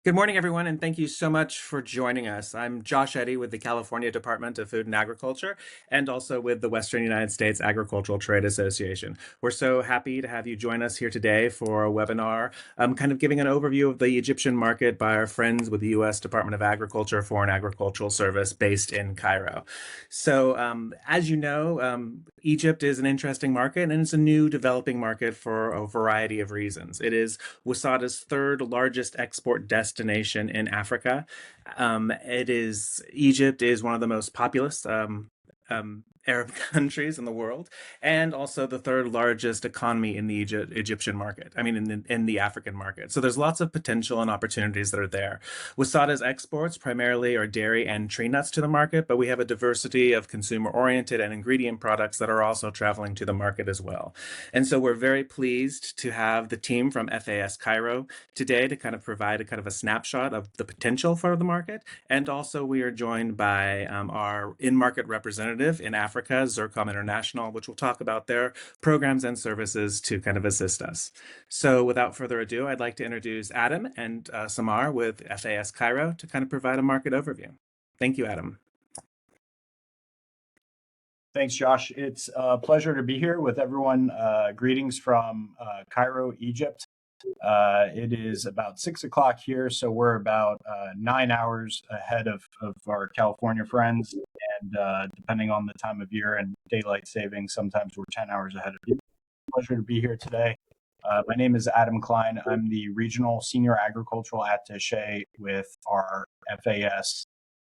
Good morning, everyone, and thank you so much for joining us. I'm Josh Eddy with the California Department of Food and Agriculture and also with the Western United States Agricultural Trade Association. We're so happy to have you join us here today for a webinar, kind of giving an overview of the Egyptian market by our friends with the U.S. Department of Agriculture Foreign Agricultural Service based in Cairo. So, as you know, Egypt is an interesting market and it's a new developing market for a variety of reasons. It is WUSATA's third largest export destination in Africa. Egypt is one of the most populous Arab countries in the world, and also the third largest economy in the Egyptian market. I mean, in the African market. So there's lots of potential and opportunities that are there. WUSATA's exports primarily are dairy and tree nuts to the market, but we have a diversity of consumer-oriented and ingredient products that are also traveling to the market as well. And so we're very pleased to have the team from FAS Cairo today to kind of provide a kind of a snapshot of the potential for the market. And also we are joined by our in-market representative in Africa, Zircom International, which will talk about their programs and services to kind of assist us. So without further ado, I'd like to introduce Adam and Samar with FAS Cairo to kind of provide a market overview. Thank you, Adam. Thanks, Josh. It's a pleasure to be here with everyone. Greetings from Cairo, Egypt. It is about 6 o'clock here, so we're about 9 hours ahead of our California friends. And depending on the time of year and daylight savings, sometimes we're 10 hours ahead of you. Pleasure to be here today. My name is Adam Klein. I'm the Regional Senior Agricultural Attaché with our FAS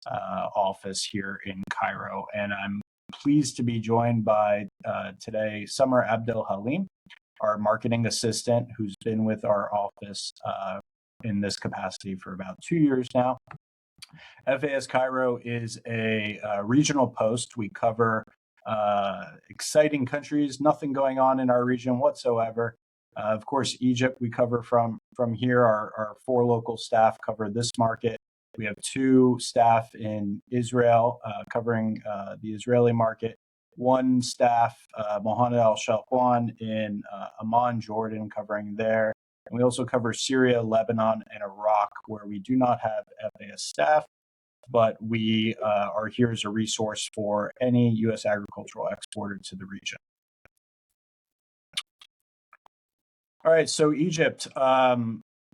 office here in Cairo. And I'm pleased to be joined by today Summer Abdel Halim, our marketing assistant, who's been with our office in this capacity for about 2 years now. FAS Cairo is a regional post. We cover exciting countries, nothing going on in our region whatsoever. Of course, Egypt we cover from here. Our 4 local staff cover this market. We have 2 staff in Israel covering the Israeli market. 1 staff, Mohammed Al-Shalwan in Amman, Jordan, covering there. And we also cover Syria, Lebanon, and Iraq, where we do not have FAS staff, but we are here as a resource for any U.S. agricultural exporter to the region. All right, so Egypt.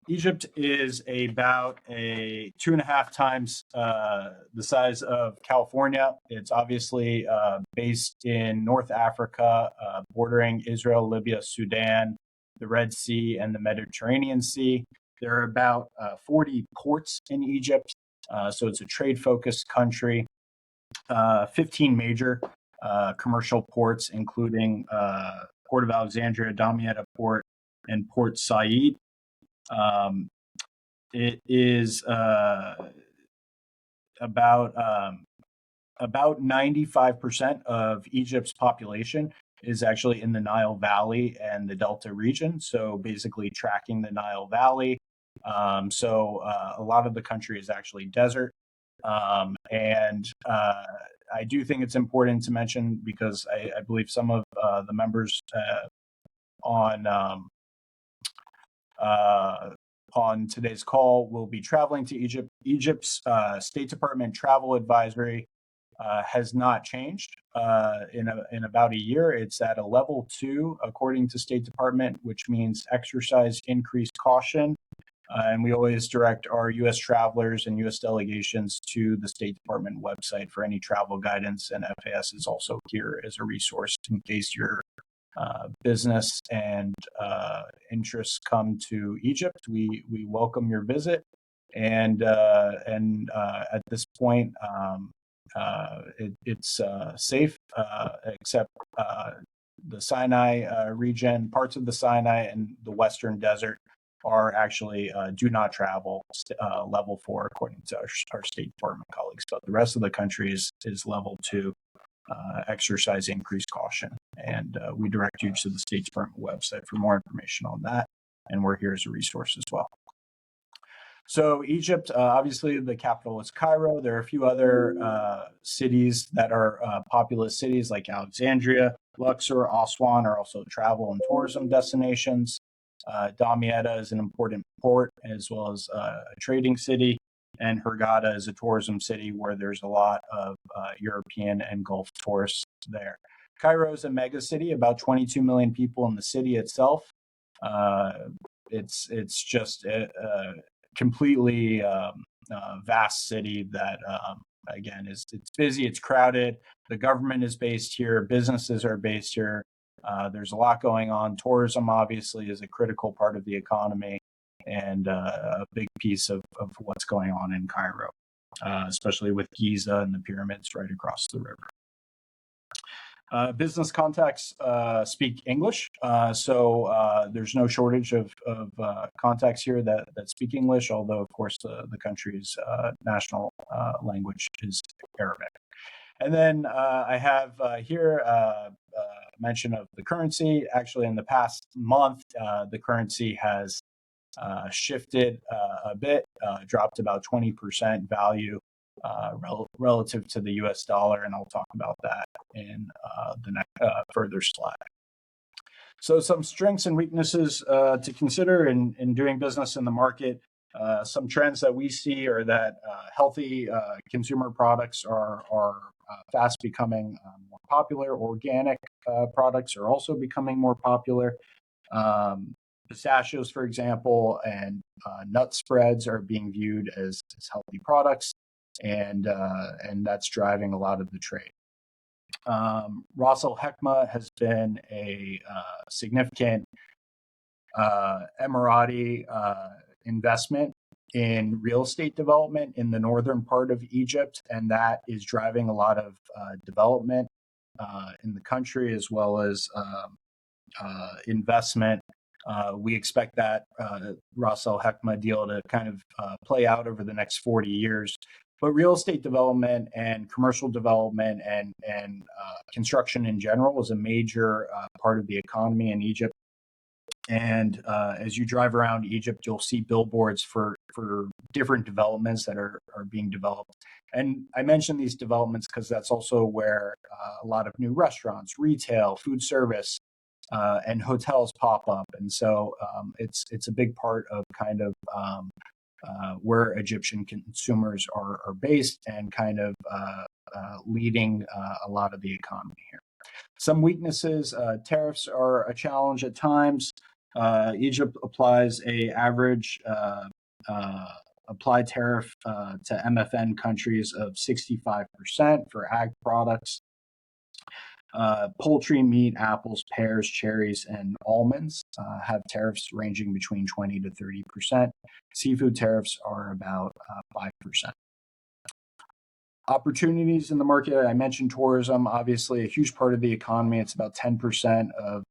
Egypt is about 2.5 times the size of California. It's obviously based in North Africa, bordering Israel, Libya, Sudan, the Red Sea, and the Mediterranean Sea. There are about 40 ports in Egypt, so it's a trade-focused country. 15 major commercial ports, including Port of Alexandria, Damietta Port, and Port Said. It is about 95% of Egypt's population is actually in the Nile Valley and the Delta region. So basically tracking the Nile Valley. So a lot of the country is actually desert. And I do think it's important to mention, because I believe some of the members on today's call will be traveling to Egypt. Egypt's State Department travel advisory has not changed in about a year. It's at a level 2, according to State Department, which means exercise increased caution. And we always direct our U.S. travelers and U.S. delegations to the State Department website for any travel guidance. And FAS is also here as a resource in case your business and interests come to Egypt. We welcome your visit. And at this point, it's safe, except the Sinai region, parts of the Sinai and the Western Desert are actually do not travel level 4, according to our State Department colleagues. But the rest of the country is level 2, exercise increased caution. And we direct you to the State Department website for more information on that. And we're here as a resource as well. So Egypt, obviously the capital is Cairo. There are a few other cities that are populous cities like Alexandria, Luxor, Aswan are also travel and tourism destinations. Damietta is an important port as well as a trading city, and Hurghada is a tourism city where there's a lot of European and Gulf tourists there. Cairo is a mega city, about 22 million people in the city itself. It's just a completely vast city that again it's busy, it's crowded. The government is based here, businesses are based here. There's a lot going on. Tourism obviously is a critical part of the economy and a big piece of what's going on in Cairo, especially with Giza and the pyramids right across the river. Business contacts speak English, so there's no shortage of contacts here that speak English, although, of course, the country's national language is Arabic. And then I have here mention of the currency. Actually, in the past month, the currency has shifted a bit, dropped about 20% value relative to the US dollar, and I'll talk about that in the next further slide. So some strengths and weaknesses to consider in doing business in the market. Some trends that we see are that healthy consumer products are fast becoming more popular. Organic products are also becoming more popular. Pistachios, for example, and nut spreads are being viewed as healthy products, and that's driving a lot of the trade. Ras Al Hekma has been a significant Emirati investment in real estate development in the northern part of Egypt, and that is driving a lot of development in the country as well as investment. We expect that Ras Al Hekma deal to kind of play out over the next 40 years. But real estate development and commercial development and construction in general is a major part of the economy in Egypt. And as you drive around Egypt, you'll see billboards for different developments that are being developed. And I mention these developments because that's also where a lot of new restaurants, retail, food service, and hotels pop up. And so it's a big part of kind of where Egyptian consumers are based and kind of leading a lot of the economy here. Some weaknesses, tariffs are a challenge at times. Egypt applies a average applied tariff to MFN countries of 65% for ag products. Poultry, meat, apples, pears, cherries, and almonds have tariffs ranging between 20 to 30%. Seafood tariffs are about 5%. Opportunities in the market, I mentioned tourism, obviously a huge part of the economy. It's about 10% of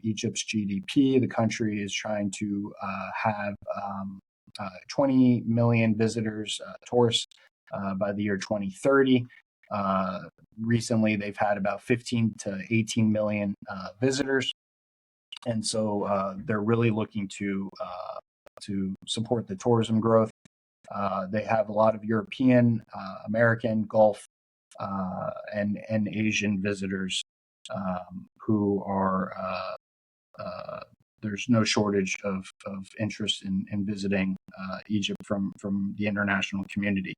Egypt's GDP. The country is trying to have 20 million visitors, tourists, by the year 2030. Recently, they've had about 15 to 18 million visitors. And so they're really looking to support the tourism growth. They have a lot of European, American, Gulf, and Asian visitors who are, there's no shortage of interest in visiting Egypt from the international community.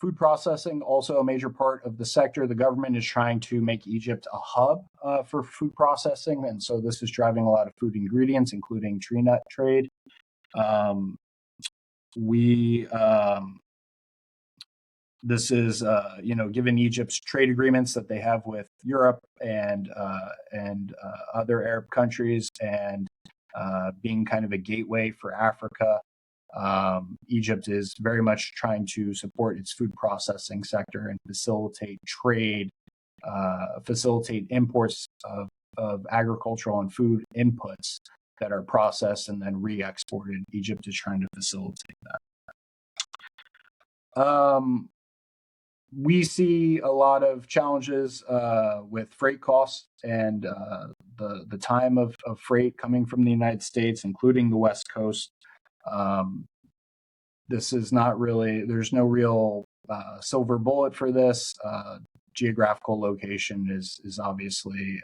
Food processing, also a major part of the sector. The government is trying to make Egypt a hub for food processing, and so this is driving a lot of food ingredients, including tree nut trade. This is, given Egypt's trade agreements that they have with Europe and other Arab countries, and being kind of a gateway for Africa. Egypt is very much trying to support its food processing sector and facilitate trade, facilitate imports of agricultural and food inputs that are processed and then re-exported. Egypt is trying to facilitate that. We see a lot of challenges with freight costs and the time of freight coming from the United States, including the West Coast. This is not really, there's no real silver bullet for this. Geographical location is obviously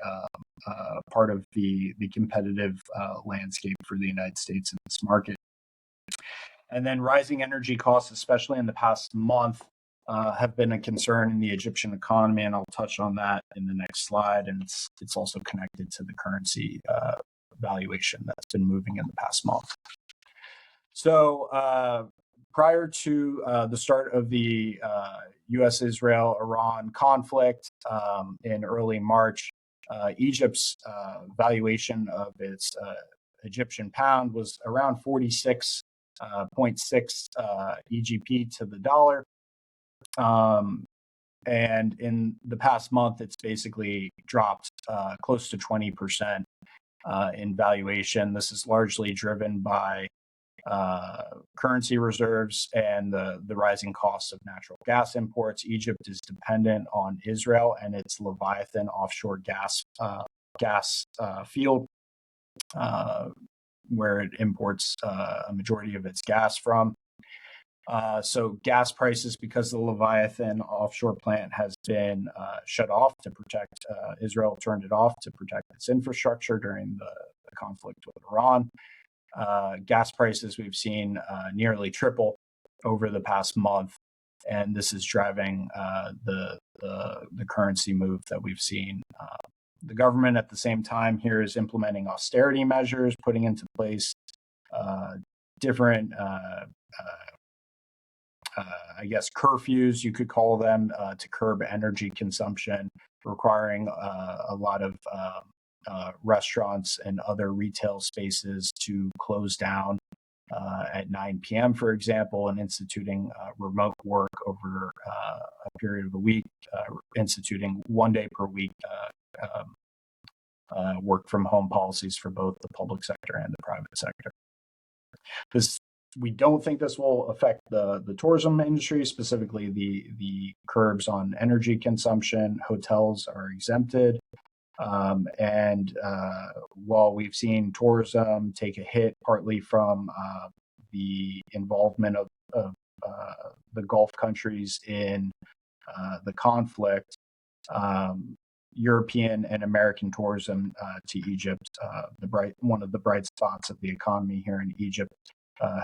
part of the competitive landscape for the United States in this market. And then rising energy costs, especially in the past month, have been a concern in the Egyptian economy, and I'll touch on that in the next slide. And it's also connected to the currency valuation that's been moving in the past month. So prior to the start of the U.S.-Israel-Iran conflict in early March, Egypt's valuation of its Egyptian pound was around 46.6 EGP to the dollar. And in the past month, it's basically dropped close to 20% in valuation. This is largely driven by currency reserves and the rising costs of natural gas imports. Egypt is dependent on Israel and its Leviathan offshore gas field, where it imports a majority of its gas from. So gas prices, because the Leviathan offshore plant has been shut off to protect, Israel turned it off to protect its infrastructure during the conflict with Iran. Gas prices we've seen nearly triple over the past month, and this is driving the currency move that we've seen. The government at the same time here is implementing austerity measures, putting into place different I guess curfews, you could call them, to curb energy consumption, requiring a lot of restaurants and other retail spaces to close down at 9 p.m., for example, and instituting remote work over a period of a week, instituting 1 day per week work from home policies for both the public sector and the private sector. We don't think this will affect the tourism industry, specifically the curbs on energy consumption. Hotels are exempted. And while we've seen tourism take a hit partly from the involvement of the Gulf countries in the conflict, European and American tourism to Egypt, one of the bright spots of the economy here in Egypt,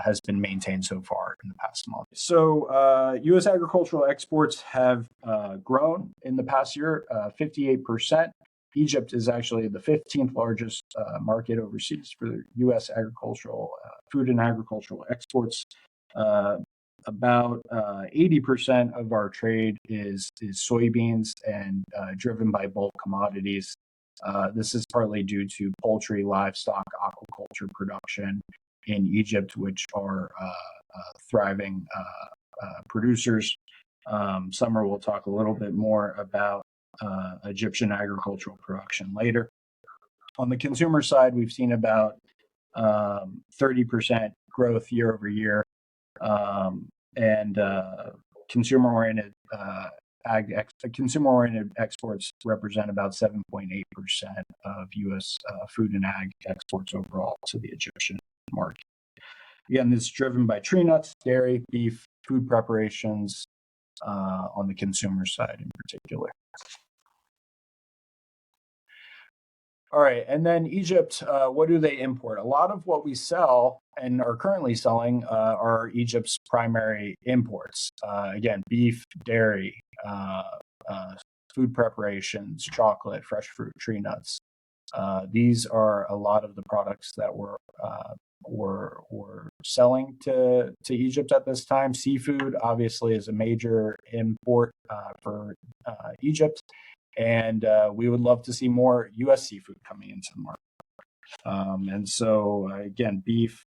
has been maintained so far in the past month. So U.S. agricultural exports have grown in the past year, 58%. Egypt is actually the 15th largest market overseas for U.S. agricultural food and agricultural exports. About 80% of our trade is soybeans and driven by bulk commodities. This is partly due to poultry, livestock, aquaculture production in Egypt, which are thriving producers. Summer will talk a little bit more about Egyptian agricultural production later. On the consumer side, we've seen about 30% growth year over year, and consumer-oriented exports represent about 7.8% of U.S. food and ag exports overall to the Egyptian market. Again, this is driven by tree nuts, dairy, beef, food preparations on the consumer side in particular. All right, and then Egypt, what do they import? A lot of what we sell and are currently selling are Egypt's primary imports. Again, beef, dairy, food preparations, chocolate, fresh fruit, tree nuts. These are a lot of the products that we're selling to Egypt at this time. Seafood, obviously, is a major import for Egypt. And we would love to see more U.S. seafood coming into the market. And so, again, beef,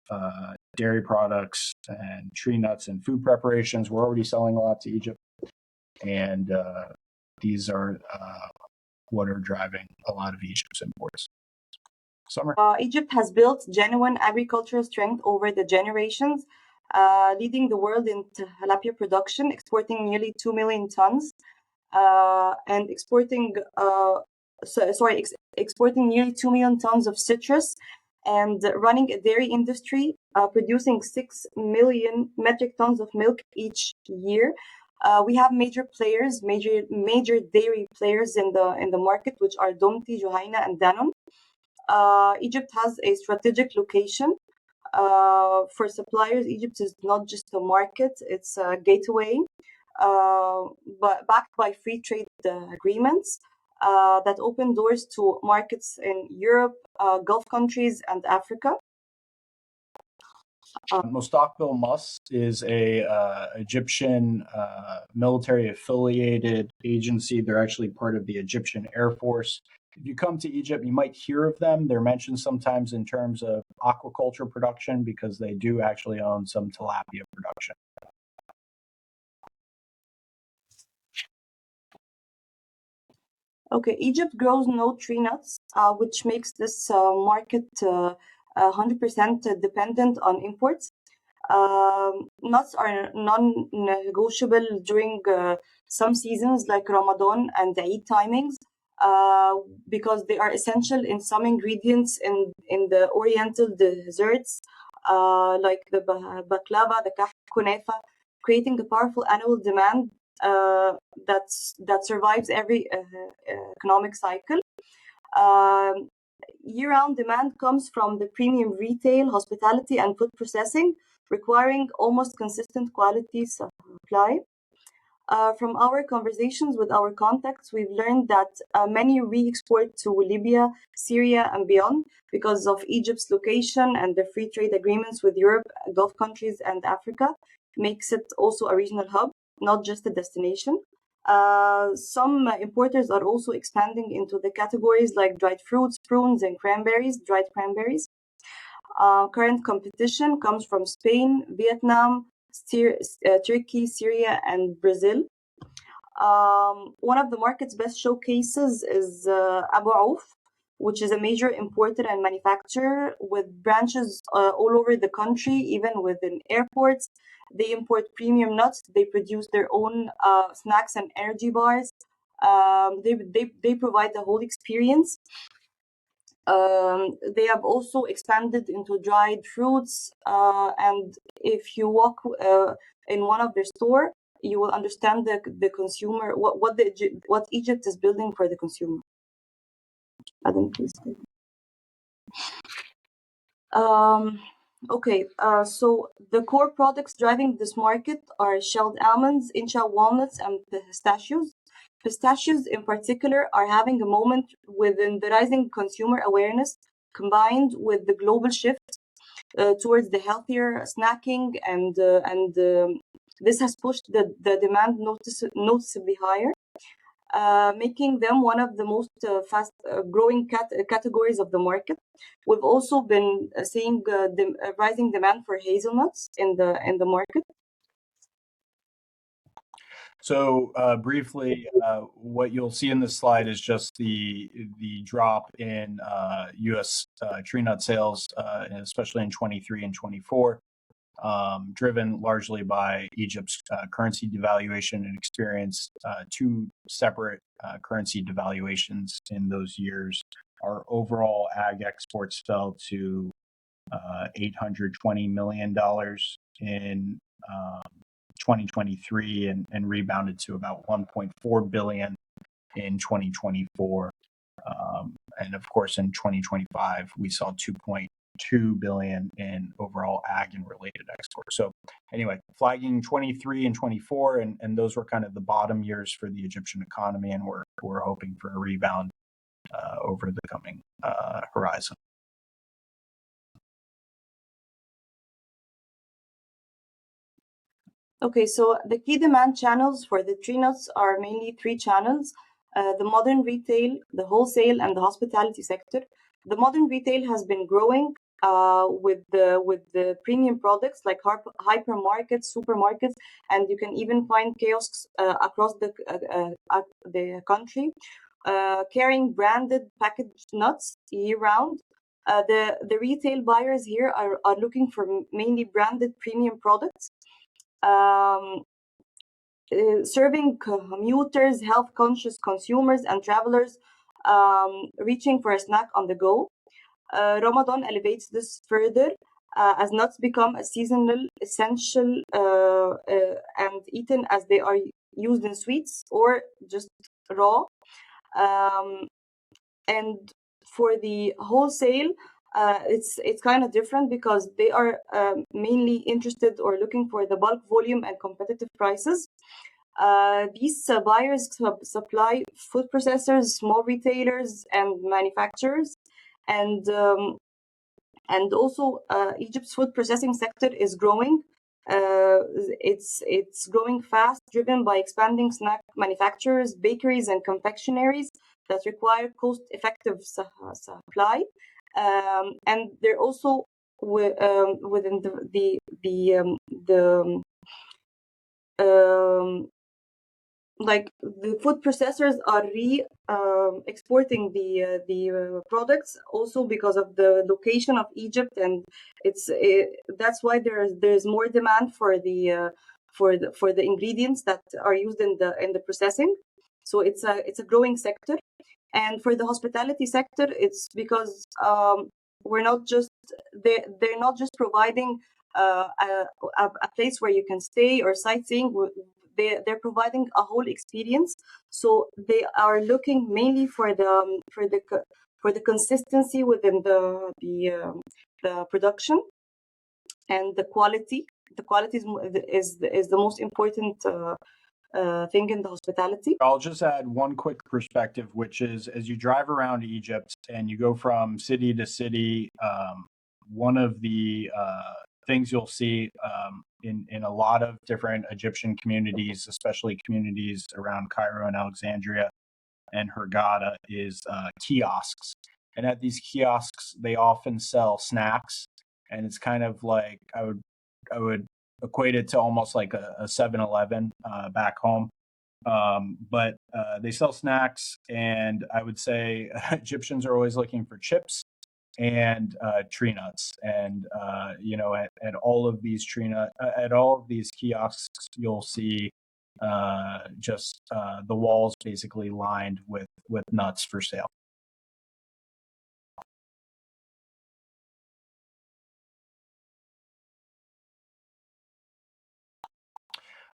dairy products, and tree nuts and food preparations, we're already selling a lot to Egypt. And these are what are driving a lot of Egypt's imports. Summer? Egypt has built genuine agricultural strength over the generations, leading the world in tilapia production, exporting nearly 2 million tons. And exporting nearly 2 million tons of citrus, and running a dairy industry producing 6 million metric tons of milk each year. We have major players, major dairy players in the market, which are Domti, Juhayna, and Danone. Egypt has a strategic location. For suppliers, Egypt is not just a market; it's a gateway, but backed by free trade agreements that open doors to markets in Europe, Gulf countries, and Africa. Mustaqbil Mus is a Egyptian military affiliated agency. They're actually part of the Egyptian Air Force. If you come to Egypt, you might hear of them. They're mentioned sometimes in terms of aquaculture production because they do actually own some tilapia production. Okay, Egypt grows no tree nuts, which makes this market 100% dependent on imports. Nuts are non-negotiable during some seasons like Ramadan and the Eid timings because they are essential in some ingredients in the Oriental desserts like the baklava, the kunefa, creating a powerful annual demand that survives every economic cycle. Year-round demand comes from the premium retail, hospitality, and food processing, requiring almost consistent quality supply. From our conversations with our contacts, we've learned that many re-export to Libya, Syria, and beyond because of Egypt's location and the free trade agreements with Europe, Gulf countries, and Africa makes it also a regional hub, not just a destination. Some importers are also expanding into the categories like dried fruits, prunes, and dried cranberries. Current competition comes from Spain, Vietnam, Turkey, Syria, and Brazil. One of the market's best showcases is Abu Auf, which is a major importer and manufacturer with branches all over the country, even within airports. They import premium nuts. They produce their own snacks and energy bars. They provide the whole experience. They have also expanded into dried fruits, and if you walk in one of their store, you will understand the consumer what Egypt is building for the consumer. Adam, please. Okay, so the core products driving this market are shelled almonds, insha walnuts, and pistachios. Pistachios, in particular, are having a moment within the rising consumer awareness combined with the global shift towards the healthier snacking, and this has pushed the demand noticeably higher, making them one of the most fast growing categories of the market. We've also been seeing the rising demand for hazelnuts in the market. So briefly, what you'll see in this slide is just the drop in U.S. tree nut sales, especially in 23 and 24, driven largely by Egypt's currency devaluation and experienced two separate currency devaluations in those years. Our overall ag exports fell to $820 million in 2023 and rebounded to about 1.4 billion in 2024. And of course, in 2025, we saw 2.2 billion in overall ag and related exports. So anyway, flagging 23 and 24, and those were kind of the bottom years for the Egyptian economy, and we're hoping for a rebound over the coming horizon. Okay, so the key demand channels for the tree nuts are mainly three channels: the modern retail, the wholesale, and the hospitality sector. The modern retail has been growing with the premium products like hypermarkets, supermarkets, and you can even find kiosks across the country carrying branded packaged nuts year round. The retail buyers here are looking for mainly branded premium products. Serving commuters, health-conscious consumers, and travelers reaching for a snack on the go. Ramadan elevates this further. as nuts become a seasonal essential and eaten as they are used in sweets or just raw. And for the wholesale, it's kind of different because they are mainly interested or looking for the bulk volume and competitive prices. These buyers supply food processors, small retailers, and manufacturers, and also Egypt's food processing sector is growing. It's growing fast, driven by expanding snack manufacturers, bakeries, and confectionaries that require cost-effective supply. And they're also within like the food processors are exporting the products also because of the location of Egypt, and that's why there's more demand for the ingredients that are used in the processing. So it's a growing sector. And for the hospitality sector, it's because we're not just they're not just providing a place where you can stay or sightseeing. They're providing a whole experience. So they are looking mainly for the consistency within the production and the quality. The quality is the most important thing in the hospitality. I'll just add one quick perspective, which is as you drive around Egypt and you go from city to city, one of the things you'll see in a lot of different Egyptian communities, especially communities around Cairo and Alexandria and Hurghada, is kiosks. And at these kiosks, they often sell snacks, and it's kind of like I would equate it to almost like a 7-Eleven back home. But they sell snacks, and I would say Egyptians are always looking for chips and tree nuts. And at all of these at all of these kiosks, you'll see just the walls basically lined with nuts for sale.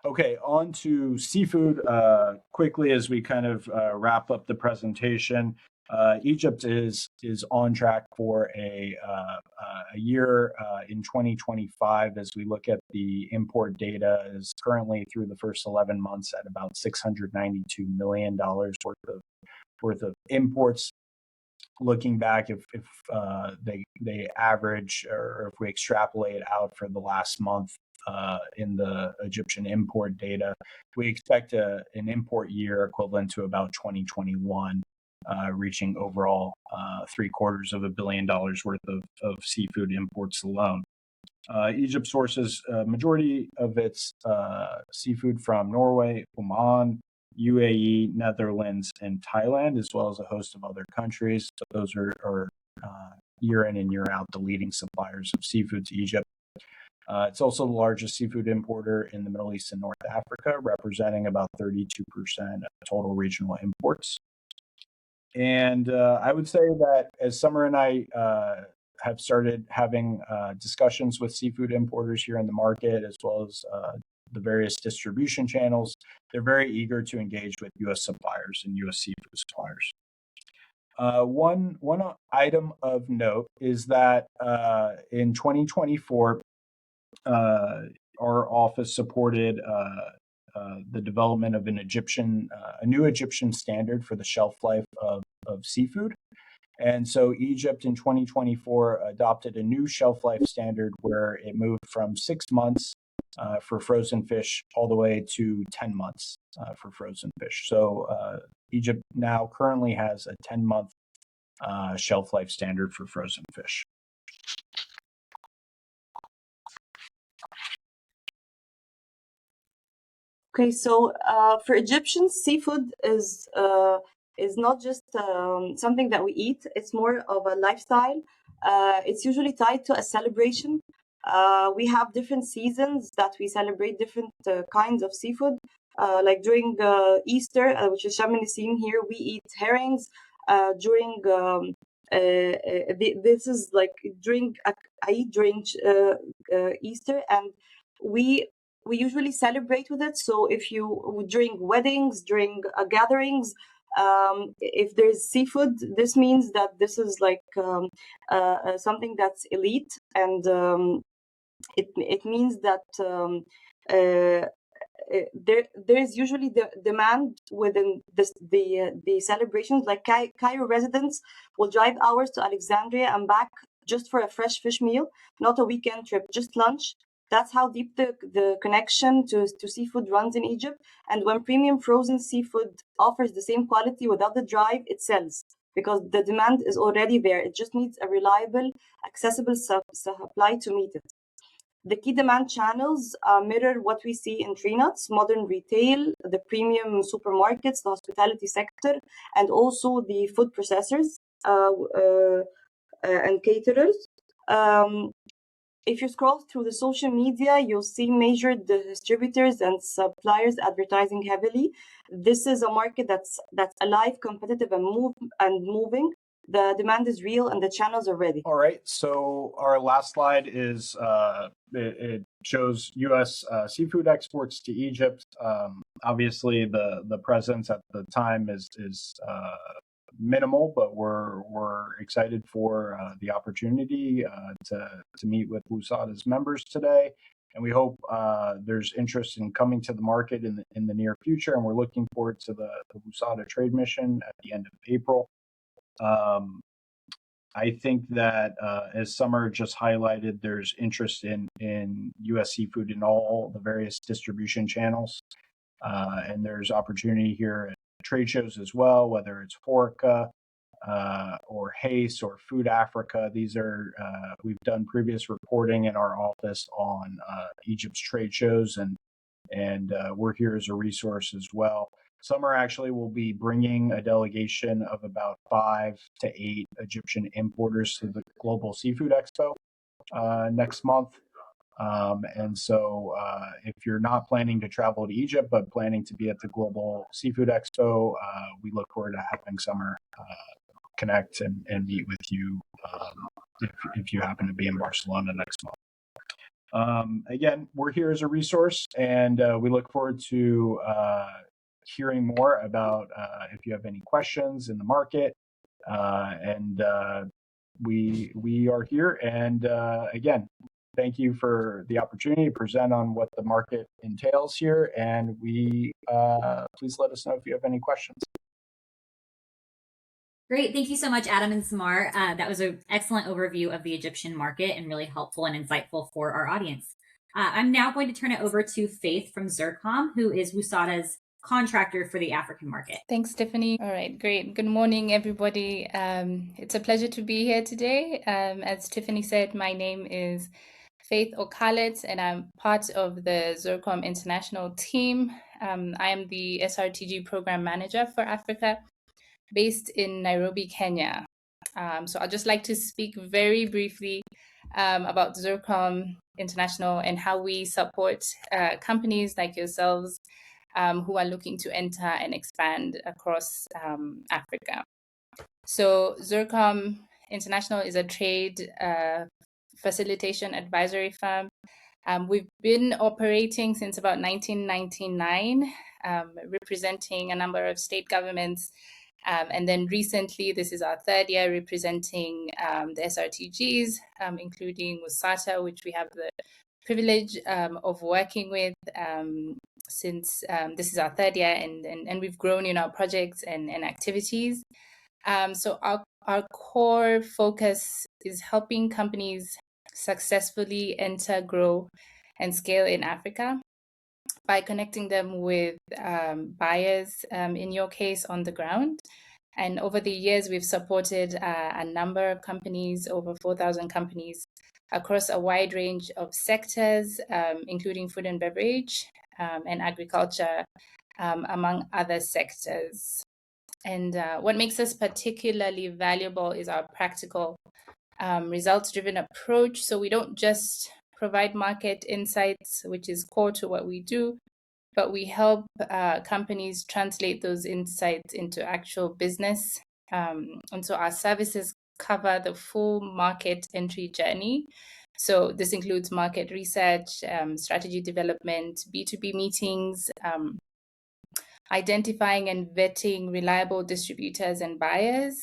Okay, on to seafood quickly as we kind of wrap up the presentation. Egypt is on track for a year in 2025 as we look at the import data is currently through the first 11 months at about $692 million worth of imports. Looking back, if they average or if we extrapolate out for the last month in the Egyptian import data, we expect an import year equivalent to about 2021, reaching overall $750 million worth of seafood imports alone. Egypt sources a majority of its seafood from Norway, Oman, UAE, Netherlands, and Thailand, as well as a host of other countries. So those are year in and year out the leading suppliers of seafood to Egypt. It's also the largest seafood importer in the Middle East and North Africa, representing about 32% of total regional imports. And I would say that as Summer and I have started having discussions with seafood importers here in the market, as well as the various distribution channels, they're very eager to engage with U.S. suppliers and U.S. seafood suppliers. One item of note is that in 2024, our office supported the development of a new Egyptian standard for the shelf life of seafood. And so Egypt in 2024 adopted a new shelf life standard where it moved from 6 months for frozen fish all the way to 10 months for frozen fish. So Egypt now currently has a 10-month shelf life standard for frozen fish. Okay, so for Egyptians, seafood is not just something that we eat. It's more of a lifestyle. It's usually tied to a celebration. We have different seasons that we celebrate different kinds of seafood. Like during Easter, which is Shamini seen here, we eat herrings. This is like during Eid during Easter, and we usually celebrate with it. So if you during weddings, during gatherings, if there's seafood, this means that this is like something that's elite, and it means that there's usually the demand within the celebrations. Like Cairo residents will drive hours to Alexandria and back just for a fresh fish meal, not a weekend trip, just lunch. That's how deep the connection to seafood runs in Egypt. And when premium frozen seafood offers the same quality without the drive, it sells because the demand is already there. It just needs a reliable, accessible supply to meet it. The key demand channels mirror what we see in tree nuts, modern retail, the premium supermarkets, the hospitality sector, and also the food processors and caterers. If you scroll through the social media, you'll see major distributors and suppliers advertising heavily. This is a market that's alive, competitive, and moving. The demand is real and the channels are ready. All right. So our last slide is it shows U.S. Seafood exports to Egypt. Obviously, the presence at the time is minimal, but we're excited for the opportunity to meet with WUSATA's members today, and we hope there's interest in coming to the market in the near future. And we're looking forward to the WUSATA trade mission at the end of April. I think that as Summer just highlighted, there's interest in U.S. seafood in all the various distribution channels, and there's opportunity here at trade shows as well, whether it's Horeca or HACE or Food Africa. These are we've done previous reporting in our office on Egypt's trade shows, and we're here as a resource as well. Summer actually will be bringing a delegation of about 5 to 8 Egyptian importers to the Global Seafood Expo next month. And so if you're not planning to travel to Egypt, but planning to be at the Global Seafood Expo, we look forward to having Summer connect and meet with you if you happen to be in Barcelona next month. Again, we're here as a resource, and we look forward to hearing more about if you have any questions in the market. And we are here. And again, thank you for the opportunity to present on what the market entails here. And please let us know if you have any questions. Great. Thank you so much, Adam and Samar. That was an excellent overview of the Egyptian market and really helpful and insightful for our audience. I'm now going to turn it over to Faith from Zircom, who is WUSATA's contractor for the African market. Thanks, Tiffany. All right, great. Good morning, everybody. It's a pleasure to be here today. As Tiffany said, my name is Faith Okalet, and I'm part of the Zircom International team. I am the SRTG Program Manager for Africa, based in Nairobi, Kenya. So I'd just like to speak very briefly about Zircom International and how we support companies like yourselves who are looking to enter and expand across Africa. So Zircom International is a trade facilitation advisory firm. We've been operating since about 1999, representing a number of state governments. And then recently, this is our third year representing the SRTGs, including WUSATA, which we have the privilege of working with since this is our third year, and we've grown in our projects and activities. So our core focus is helping companies successfully enter, grow, and scale in Africa by connecting them with buyers, in your case, on the ground. And over the years, we've supported a number of companies, over 4,000 companies, across a wide range of sectors, including food and beverage and agriculture, among other sectors. And what makes us particularly valuable is our practical, results-driven approach. So we don't just provide market insights, which is core to what we do, but we help companies translate those insights into actual business. And so our services cover the full market entry journey. So this includes market research, strategy development, B2B meetings, identifying and vetting reliable distributors and buyers,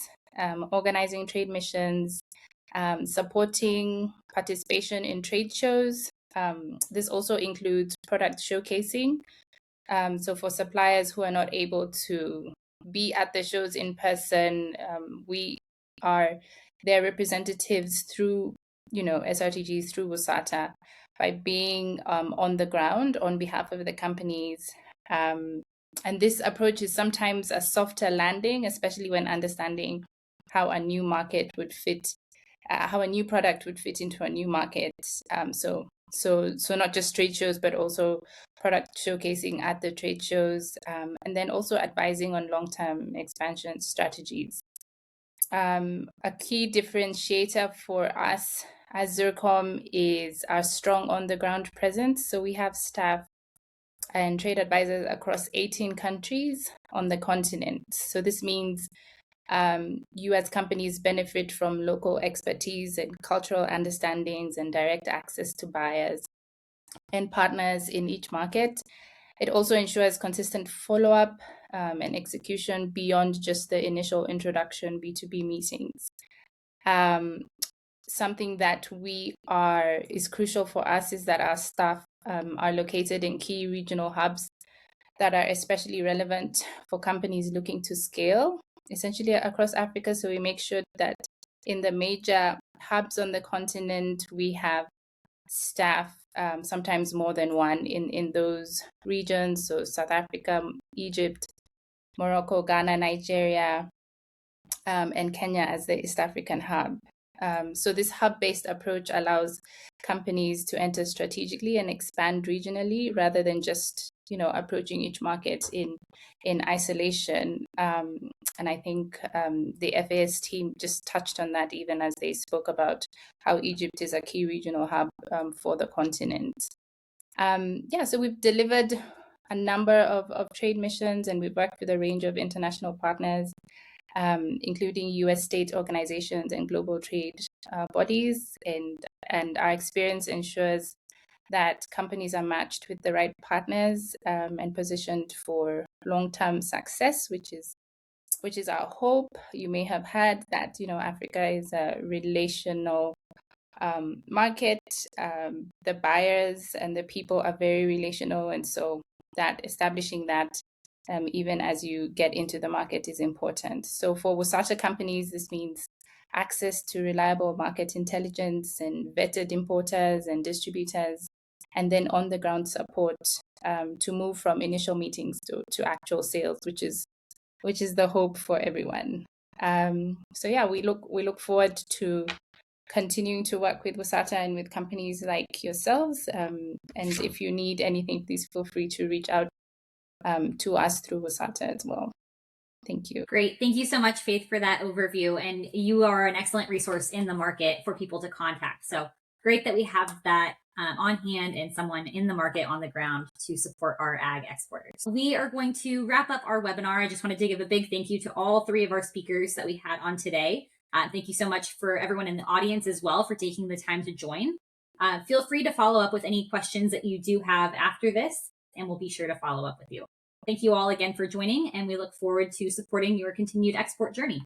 organizing trade missions, supporting participation in trade shows. This also includes product showcasing. So for suppliers who are not able to be at the shows in person, we are their representatives through, SRTGs, through WUSATA, by being on the ground on behalf of the companies. And this approach is sometimes a softer landing, especially when understanding how a new market would fit, how a new product would fit into a new market. So not just trade shows, but also product showcasing at the trade shows, and then also advising on long-term expansion strategies. A key differentiator for us as Zircom is our strong on-the-ground presence. So we have staff and trade advisors across 18 countries on the continent. So this means US companies benefit from local expertise and cultural understandings and direct access to buyers and partners in each market. It also ensures consistent follow-up and execution beyond just the initial introduction B2B meetings. Something that is crucial for us is that our staff are located in key regional hubs that are especially relevant for companies looking to scale, essentially across Africa. So we make sure that in the major hubs on the continent, we have staff, sometimes more than one in those regions. So South Africa, Egypt, Morocco, Ghana, Nigeria, and Kenya as the East African hub. So this hub-based approach allows companies to enter strategically and expand regionally rather than just, approaching each market in isolation. And I think the FAS team just touched on that even as they spoke about how Egypt is a key regional hub for the continent. So we've delivered a number of trade missions, and we've worked with a range of international partners, including US state organizations and global trade bodies. And our experience ensures that companies are matched with the right partners and positioned for long-term success, which is our hope. You may have heard that, Africa is a relational market. The buyers and the people are very relational. And so establishing that even as you get into the market is important. So for WUSATA companies, this means access to reliable market intelligence and vetted importers and distributors, and then on-the-ground support to move from initial meetings to actual sales, which is the hope for everyone. We look forward to continuing to work with WUSATA and with companies like yourselves. And if you need anything, please feel free to reach out to us through WUSATA as well. Thank you. Great. Thank you so much, Faith, for that overview. And you are an excellent resource in the market for people to contact. So great that we have that on hand and someone in the market on the ground to support our ag exporters. We are going to wrap up our webinar. I just wanted to give a big thank you to all three of our speakers that we had on today. Thank you so much for everyone in the audience as well for taking the time to join. Feel free to follow up with any questions that you do have after this, and we'll be sure to follow up with you. Thank you all again for joining, and we look forward to supporting your continued export journey.